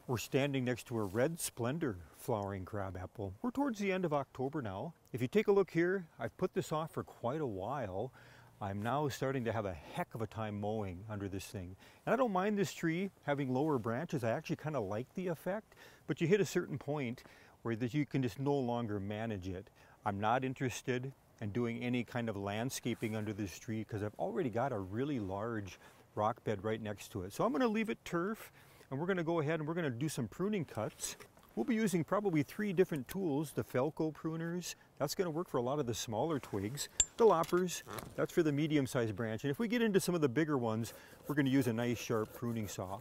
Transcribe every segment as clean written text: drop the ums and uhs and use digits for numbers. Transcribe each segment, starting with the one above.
We're standing next to a Red Splendor Flowering Crabapple. We're towards the end of October now. If you take a look here, I've put this off for quite a while. I'm now starting to have a heck of a time mowing under this thing. And I don't mind this tree having lower branches. I actually kind of like the effect, but you hit a certain point where you can just no longer manage it. I'm not interested in doing any kind of landscaping under this tree because I've already got a really large rock bed right next to it. So I'm going to leave it turf, and we're going to go ahead and we're going to do some pruning cuts. We'll be using probably 3 different tools. The FELCO pruners, that's going to work for a lot of the smaller twigs. The Loppers, that's for the medium-sized branch. And if we get into some of the bigger ones, we're going to use a nice sharp pruning saw.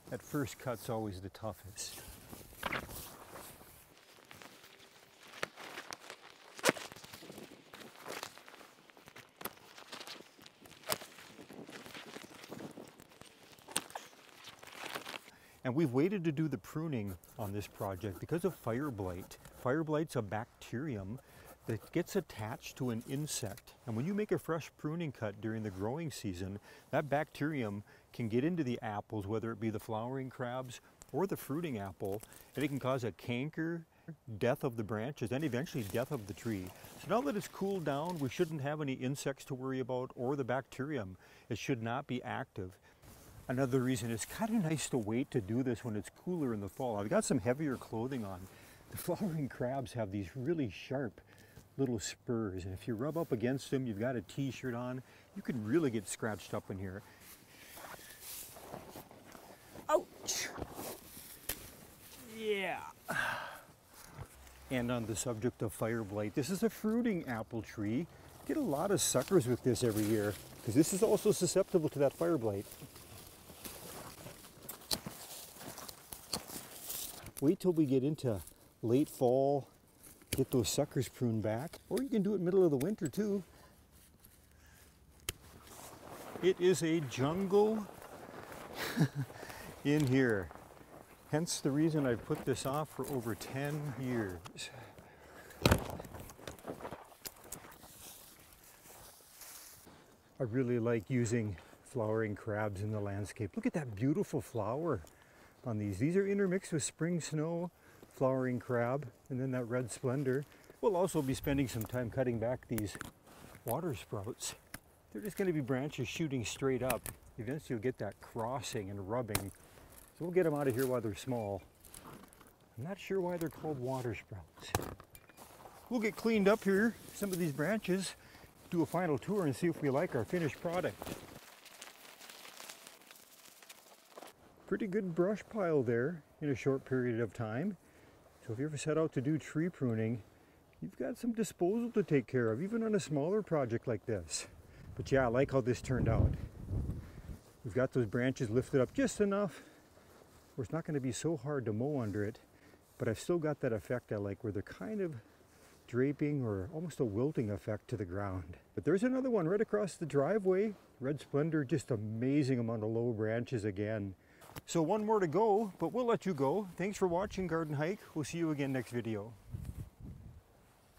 That first cut's always the toughest. And we've waited to do the pruning on this project because of Fireblight. Fireblight's a bacterium that gets attached to an insect. And when you make a fresh pruning cut during the growing season, that bacterium can get into the apples, whether it be the flowering crabs or the fruiting apple, and it can cause a canker, death of the branches, and eventually death of the tree. So now that it's cooled down, we shouldn't have any insects to worry about or the bacterium. It should not be active. Another reason it's kind of nice to wait to do this when it's cooler in the fall. I've got some heavier clothing on. The flowering crabs have these really sharp little spurs, and if you rub up against them, you've got a t-shirt on, you can really get scratched up in here. Ouch! Yeah! And on the subject of Fireblight, this is a fruiting apple tree. Get a lot of suckers with this every year, because this is also susceptible to that Fireblight. Wait till we get into late fall, get those suckers pruned back, or you can do it middle of the winter too. It is a jungle in here. Hence the reason I've put this off for over 10 years. I really like using flowering crabs in the landscape. Look at that beautiful flower on these. These are intermixed with spring snow, flowering crab, and then that red splendor. We'll also be spending some time cutting back these water sprouts. They're just going to be branches shooting straight up. Eventually you'll get that crossing and rubbing. So we'll get them out of here while they're small. I'm not sure why they're called water sprouts. We'll get cleaned up here, some of these branches, do a final tour and see if we like our finished product. Pretty good brush pile there in a short period of time. So if you ever set out to do tree pruning, you've got some disposal to take care of, even on a smaller project like this. But yeah, I like how this turned out. We've got those branches lifted up just enough where it's not going to be so hard to mow under it, but I've still got that effect I like where they're kind of draping or almost a wilting effect to the ground. But there's another one right across the driveway. Red Splendor, just amazing amount of low branches again. So one more to go, but we'll let you go. Thanks for watching Garden Hike. We'll see you again next video.